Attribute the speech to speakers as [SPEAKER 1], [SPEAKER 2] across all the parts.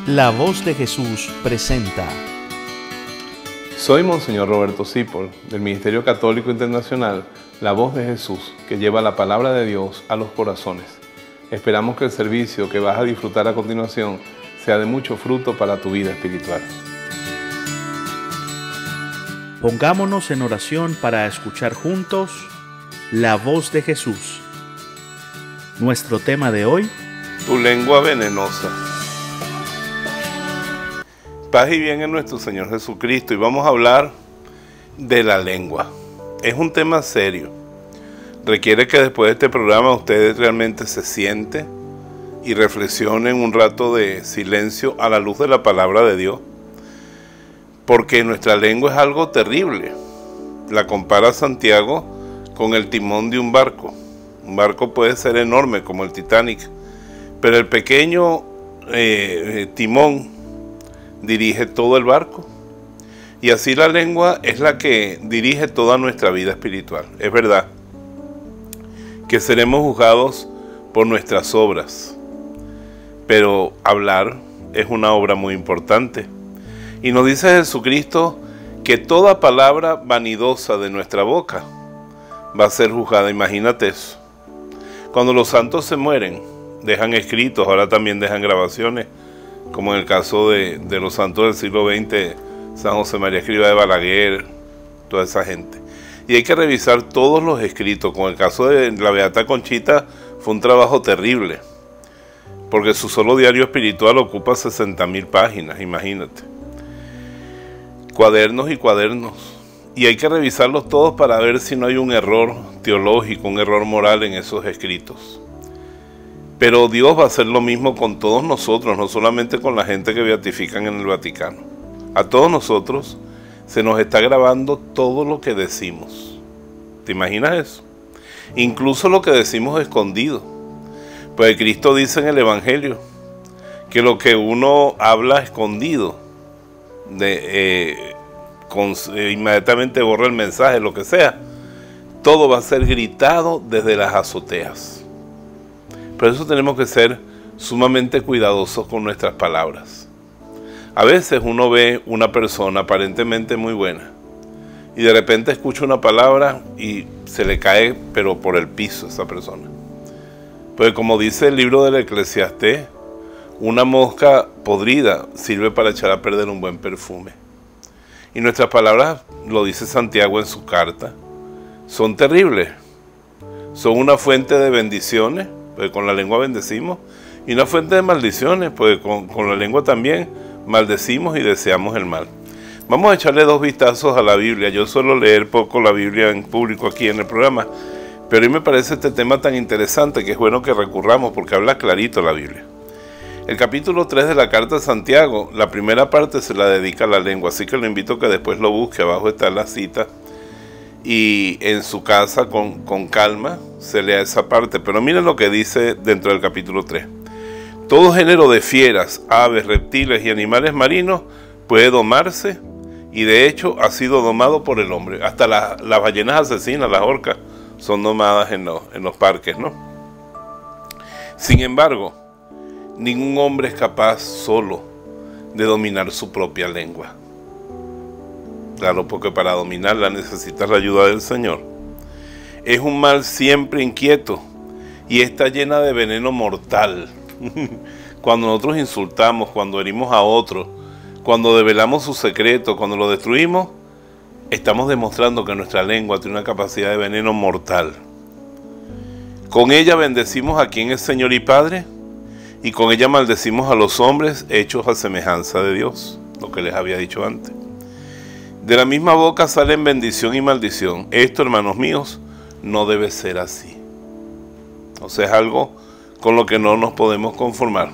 [SPEAKER 1] La Voz de Jesús presenta.
[SPEAKER 2] Soy Monseñor Roberto Cipol, del Ministerio Católico Internacional La Voz de Jesús, que lleva la palabra de Dios a los corazones. Esperamos que el servicio que vas a disfrutar a continuación sea de mucho fruto para tu vida espiritual.
[SPEAKER 1] Pongámonos en oración para escuchar juntos la voz de Jesús. Nuestro tema de hoy:
[SPEAKER 2] tu lengua venenosa. Paz y bien en nuestro Señor Jesucristo, y vamos a hablar de la lengua. Es un tema serio. Requiere que después de este programa ustedes realmente se sienten y reflexionen un rato de silencio a la luz de la palabra de Dios, porque nuestra lengua es algo terrible. La compara Santiago con el timón de un barco. Un barco puede ser enorme como el Titanic, pero el pequeño timón dirige todo el barco. Y así la lengua es la que dirige toda nuestra vida espiritual. Es verdad que seremos juzgados por nuestras obras, pero hablar es una obra muy importante. Y nos dice Jesucristo que toda palabra vanidosa de nuestra boca va a ser juzgada. Imagínate eso. Cuando los santos se mueren, dejan escritos, ahora también dejan grabaciones, como en el caso de los santos del siglo XX, San José María Escrivá de Balaguer, toda esa gente. Y hay que revisar todos los escritos. Con el caso de la Beata Conchita fue un trabajo terrible, porque su solo diario espiritual ocupa 60.000 páginas, imagínate. Cuadernos y cuadernos. Y hay que revisarlos todos para ver si no hay un error teológico, un error moral en esos escritos. Pero Dios va a hacer lo mismo con todos nosotros, no solamente con la gente que beatifican en el Vaticano. A todos nosotros se nos está grabando todo lo que decimos. ¿Te imaginas eso? Incluso lo que decimos escondido. Pues Cristo dice en el Evangelio que lo que uno habla escondido, inmediatamente borra el mensaje, lo que sea, todo va a ser gritado desde las azoteas. Por eso tenemos que ser sumamente cuidadosos con nuestras palabras. A veces uno ve una persona aparentemente muy buena y de repente escucha una palabra y se le cae pero por el piso esa persona. Pues como dice el libro del Eclesiastés, una mosca podrida sirve para echar a perder un buen perfume. Y nuestras palabras, lo dice Santiago en su carta, son terribles. Son una fuente de bendiciones, pues con la lengua bendecimos, y una fuente de maldiciones, pues con la lengua también maldecimos y deseamos el mal. Vamos a echarle dos vistazos a la Biblia. Yo suelo leer poco la Biblia en público aquí en el programa, pero a mí me parece este tema tan interesante que es bueno que recurramos porque habla clarito la Biblia. El capítulo 3 de la carta de Santiago, la primera parte se la dedica a la lengua, así que lo invito a que después lo busque. Abajo está la cita y en su casa con calma se lea esa parte. Pero miren lo que dice dentro del capítulo 3. Todo género de fieras, aves, reptiles y animales marinos puede domarse, y de hecho ha sido domado por el hombre. Hasta las ballenas asesinas, las orcas, son domadas en los parques, ¿no? Sin embargo, ningún hombre es capaz solo de dominar su propia lengua. Claro, porque para dominarla necesitas la ayuda del Señor. Es un mal siempre inquieto y está llena de veneno mortal. Cuando nosotros insultamos, cuando herimos a otro, cuando develamos su secreto, cuando lo destruimos, estamos demostrando que nuestra lengua tiene una capacidad de veneno mortal. Con ella bendecimos a quien es Señor y Padre, y con ella maldecimos a los hombres hechos a semejanza de Dios, lo que les había dicho antes. De la misma boca salen bendición y maldición. Esto, hermanos míos, no debe ser así. O sea, es algo con lo que no nos podemos conformar.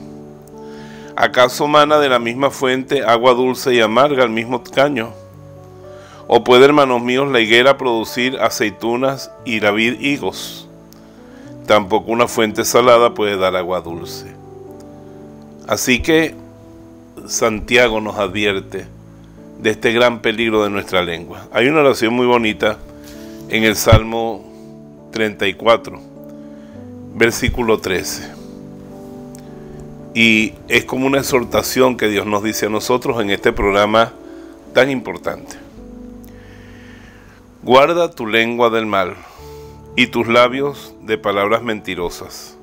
[SPEAKER 2] ¿Acaso mana de la misma fuente agua dulce y amarga al mismo caño? ¿O puede, hermanos míos, la higuera producir aceitunas y la vid higos? Tampoco una fuente salada puede dar agua dulce. Así que Santiago nos advierte de este gran peligro de nuestra lengua. Hay una oración muy bonita en el Salmo 34, versículo 13. Y es como una exhortación que Dios nos dice a nosotros en este programa tan importante. Guarda tu lengua del mal y tus labios de palabras mentirosas.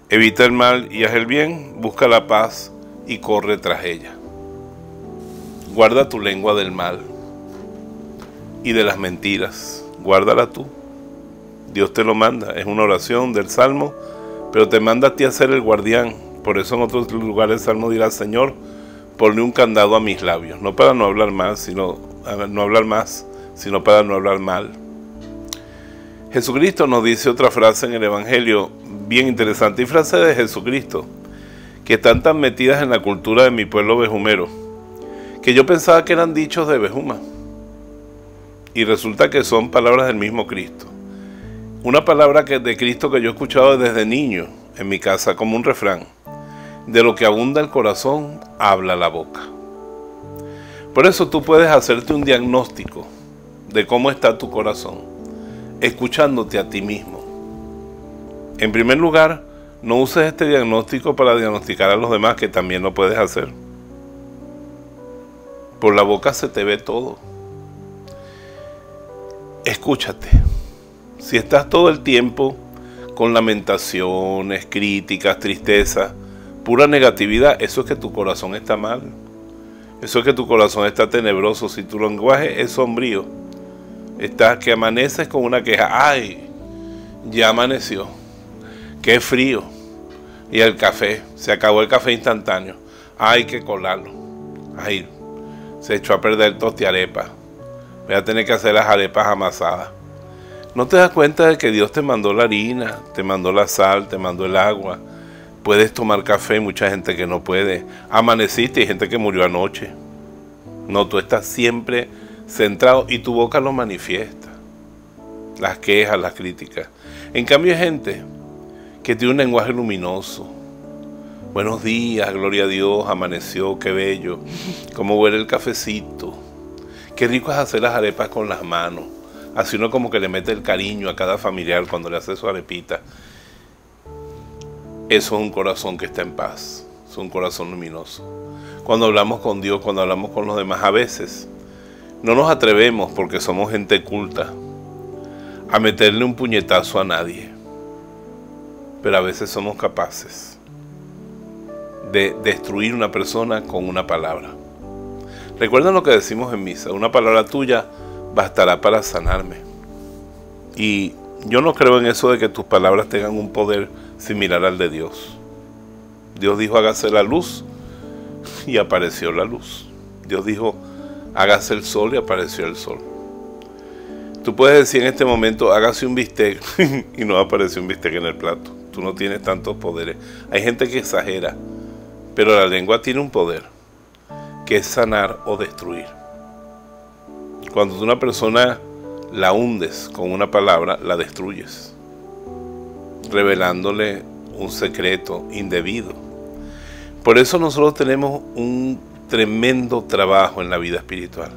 [SPEAKER 2] Evita el mal y haz el bien, busca la paz y corre tras ella. Guarda tu lengua del mal y de las mentiras. Guárdala tú. Dios te lo manda. Es una oración del Salmo, pero te manda a ti a ser el guardián. Por eso en otros lugares el Salmo dirá: Señor, ponle un candado a mis labios. No para no hablar más, sino para no hablar mal. Jesucristo nos dice otra frase en el Evangelio bien interesante, y frase de Jesucristo, que están tan metidas en la cultura de mi pueblo bejumero, que yo pensaba que eran dichos de Bejuma, y resulta que son palabras del mismo Cristo. Una palabra de Cristo que yo he escuchado desde niño en mi casa como un refrán: de lo que abunda el corazón, habla la boca. Por eso tú puedes hacerte un diagnóstico de cómo está tu corazón, escuchándote a ti mismo. En primer lugar, no uses este diagnóstico para diagnosticar a los demás, que también lo puedes hacer. Por la boca se te ve todo. Escúchate. Si estás todo el tiempo con lamentaciones, críticas, tristeza, pura negatividad, eso es que tu corazón está mal. Eso es que tu corazón está tenebroso. Si tu lenguaje es sombrío, estás que amaneces con una queja: ay, ya amaneció, qué frío, y el café, se acabó el café instantáneo, hay que colarlo, ay, se echó a perder tostiarepa, voy a tener que hacer las arepas amasadas. ¿No te das cuenta de que Dios te mandó la harina, te mandó la sal, te mandó el agua? Puedes tomar café, mucha gente que no puede. Amaneciste, hay gente que murió anoche. No, tú estás siempre centrado y tu boca lo manifiesta. Las quejas, las críticas. En cambio hay gente que tiene un lenguaje luminoso. Buenos días, gloria a Dios, amaneció, qué bello. Cómo huele el cafecito. Qué rico es hacer las arepas con las manos. Así uno como que le mete el cariño a cada familiar cuando le hace su arepita. Eso es un corazón que está en paz. Es un corazón luminoso. Cuando hablamos con Dios, cuando hablamos con los demás, a veces no nos atrevemos, porque somos gente culta, a meterle un puñetazo a nadie. Pero a veces somos capaces de destruir una persona con una palabra. Recuerden lo que decimos en misa: una palabra tuya bastará para sanarme. Y yo no creo en eso de que tus palabras tengan un poder similar al de Dios. Dios dijo: hágase la luz, y apareció la luz. Dios dijo: hágase el sol, y apareció el sol. Tú puedes decir en este momento: hágase un bistec, y no apareció un bistec en el plato. Tú no tienes tantos poderes. Hay gente que exagera, pero la lengua tiene un poder, que es sanar o destruir. Cuando tú una persona la hundes con una palabra, la destruyes, revelándole un secreto indebido. Por eso nosotros tenemos un tremendo trabajo en la vida espiritual,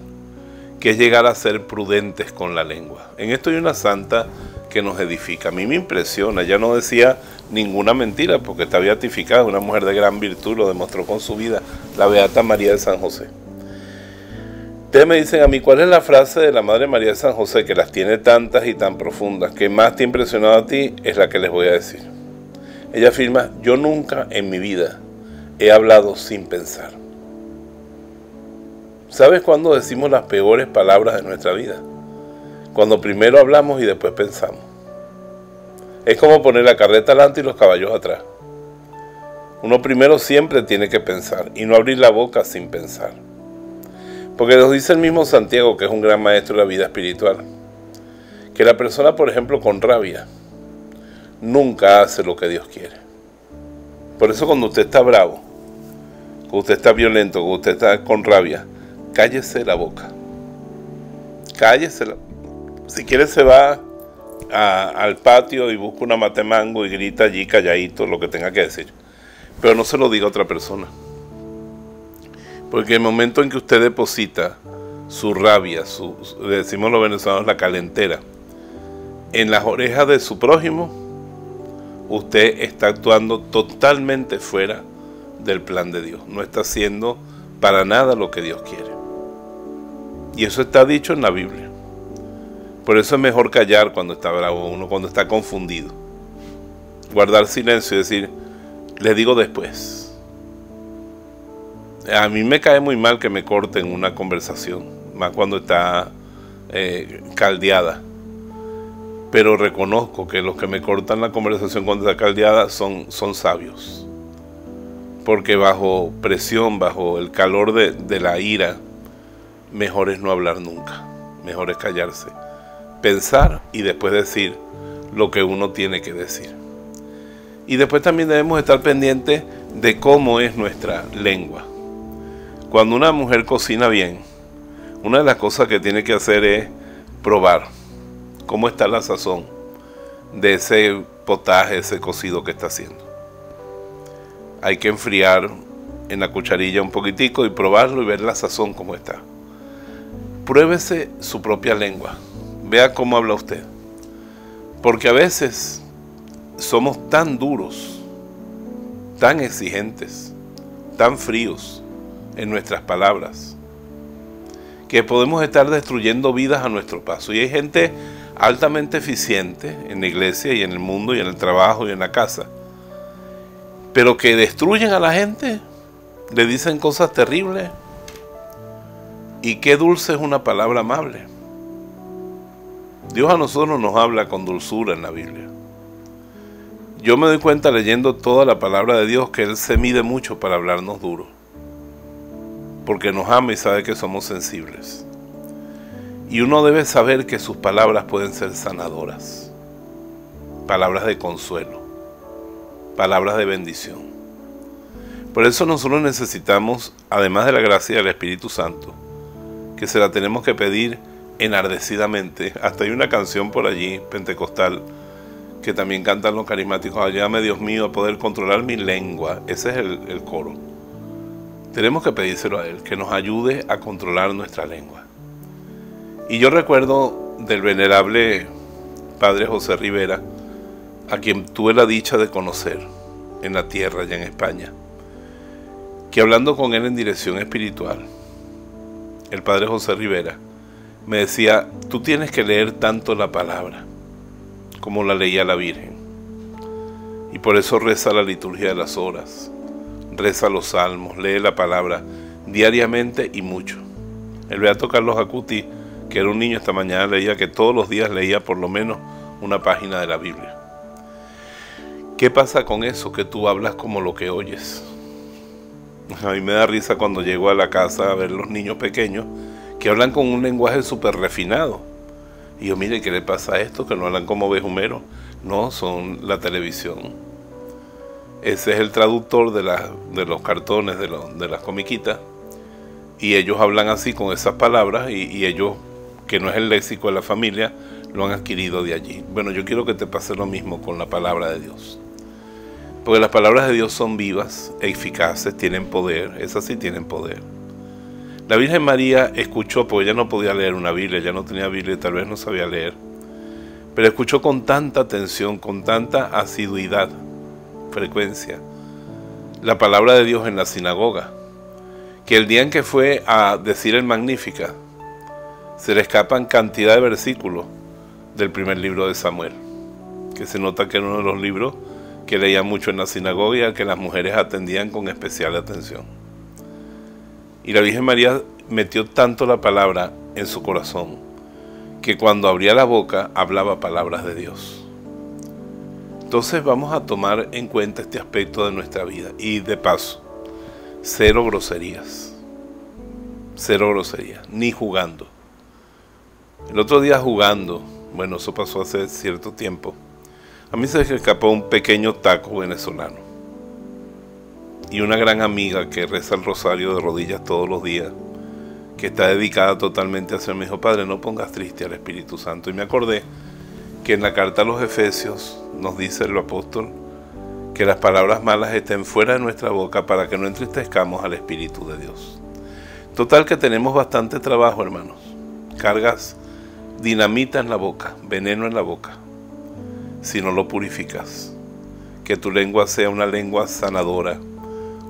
[SPEAKER 2] que es llegar a ser prudentes con la lengua. En esto hay una santa que nos edifica. A mí me impresiona. Ella no decía ninguna mentira, porque está beatificada, una mujer de gran virtud, lo demostró con su vida, la Beata María de San José. Ustedes me dicen a mí: ¿cuál es la frase de la Madre María de San José, que las tiene tantas y tan profundas, que más te ha impresionado a ti? Es la que les voy a decir. Ella afirma: yo nunca en mi vida he hablado sin pensar. ¿Sabes cuándo decimos las peores palabras de nuestra vida? Cuando primero hablamos y después pensamos. Es como poner la carreta adelante y los caballos atrás. Uno primero siempre tiene que pensar y no abrir la boca sin pensar. Porque nos dice el mismo Santiago, que es un gran maestro de la vida espiritual, que la persona, por ejemplo, con rabia, nunca hace lo que Dios quiere. Por eso cuando usted está bravo, cuando usted está violento, cuando usted está con rabia, cállese la boca. Cállese. Si quiere se va al patio y busca una mate mango y grita allí calladito lo que tenga que decir. Pero no se lo diga a otra persona. Porque el momento en que usted deposita su rabia, decimos los venezolanos, la calentera, en las orejas de su prójimo, usted está actuando totalmente fuera del plan de Dios. No está haciendo para nada lo que Dios quiere. Y eso está dicho en la Biblia. Por eso es mejor callar cuando está bravo uno, cuando está confundido. Guardar silencio y decir, le digo después. A mí me cae muy mal que me corten una conversación, más cuando está caldeada. Pero reconozco que los que me cortan la conversación cuando está caldeada son sabios. Porque bajo presión, bajo el calor de la ira, mejor es no hablar nunca. Mejor es callarse. Pensar y después decir lo que uno tiene que decir. Y después también debemos estar pendientes de cómo es nuestra lengua. Cuando una mujer cocina bien, una de las cosas que tiene que hacer es probar cómo está la sazón de ese potaje, ese cocido que está haciendo. Hay que enfriar en la cucharilla un poquitico y probarlo y ver la sazón cómo está. Pruébese su propia lengua. Vea cómo habla usted. Porque a veces somos tan duros, tan exigentes, tan fríos en nuestras palabras, que podemos estar destruyendo vidas a nuestro paso. Y hay gente altamente eficiente en la iglesia y en el mundo y en el trabajo y en la casa, pero que destruyen a la gente, le dicen cosas terribles. Y qué dulce es una palabra amable. Dios a nosotros nos habla con dulzura en la Biblia. Yo me doy cuenta leyendo toda la palabra de Dios que Él se mide mucho para hablarnos duro, porque nos ama y sabe que somos sensibles. Y uno debe saber que sus palabras pueden ser sanadoras, palabras de consuelo, palabras de bendición. Por eso nosotros necesitamos, además de la gracia del Espíritu Santo, que se la tenemos que pedir enardecidamente. Hasta hay una canción por allí, pentecostal, que también cantan los carismáticos: ayúdame Dios mío a poder controlar mi lengua. Ese es el coro. Tenemos que pedírselo a Él, que nos ayude a controlar nuestra lengua. Y yo recuerdo del venerable Padre José Rivera, a quien tuve la dicha de conocer en la tierra, allá en España, que hablando con él en dirección espiritual, el Padre José Rivera me decía: tú tienes que leer tanto la palabra como la leía la Virgen. Y por eso reza la liturgia de las horas, reza los salmos, lee la palabra diariamente y mucho. El beato Carlos Acuti, que era un niño, esta mañana leía que todos los días leía por lo menos una página de la Biblia. ¿Qué pasa con eso? Que tú hablas como lo que oyes. A mí me da risa cuando llego a la casa a ver los niños pequeños que hablan con un lenguaje súper refinado. Y yo, mire, ¿qué le pasa a esto? Que no hablan como Bejumero. No, son la televisión. Ese es el traductor de los cartones, de las comiquitas. Y ellos hablan así con esas palabras y ellos, que no es el léxico de la familia, lo han adquirido de allí. Bueno, yo quiero que te pase lo mismo con la palabra de Dios. Porque las palabras de Dios son vivas, eficaces, tienen poder. Esas sí tienen poder. La Virgen María escuchó, porque ella no podía leer una Biblia, ella no tenía Biblia y tal vez no sabía leer, pero escuchó con tanta atención, con tanta asiduidad, frecuencia, la palabra de Dios en la sinagoga, que el día en que fue a decir el Magnífica, se le escapan cantidad de versículos del primer libro de Samuel, que se nota que era uno de los libros que leía mucho en la sinagoga y al que las mujeres atendían con especial atención. Y la Virgen María metió tanto la palabra en su corazón que cuando abría la boca hablaba palabras de Dios. Entonces vamos a tomar en cuenta este aspecto de nuestra vida. Y de paso, cero groserías. Cero groserías, ni jugando. El otro día jugando, bueno, eso pasó hace cierto tiempo, a mí se me escapó un pequeño taco venezolano. Y una gran amiga que reza el rosario de rodillas todos los días, que está dedicada totalmente a hacer, me dijo: padre, no pongas triste al Espíritu Santo. Y me acordé que en la carta a los Efesios nos dice el apóstol que las palabras malas estén fuera de nuestra boca para que no entristezcamos al Espíritu de Dios. Total que tenemos bastante trabajo, hermanos. Cargas dinamita en la boca, veneno en la boca, si no lo purificas. Que tu lengua sea una lengua sanadora,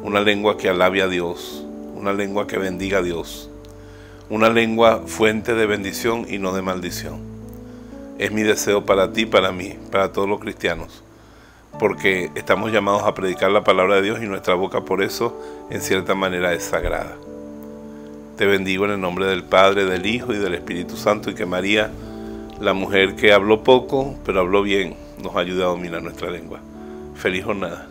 [SPEAKER 2] una lengua que alabe a Dios, una lengua que bendiga a Dios, una lengua fuente de bendición y no de maldición. Es mi deseo para ti, para mí, para todos los cristianos, porque estamos llamados a predicar la palabra de Dios y nuestra boca por eso en cierta manera es sagrada. Te bendigo en el nombre del Padre, del Hijo y del Espíritu Santo, y que María, la mujer que habló poco pero habló bien, nos ayude a dominar nuestra lengua. Feliz jornada.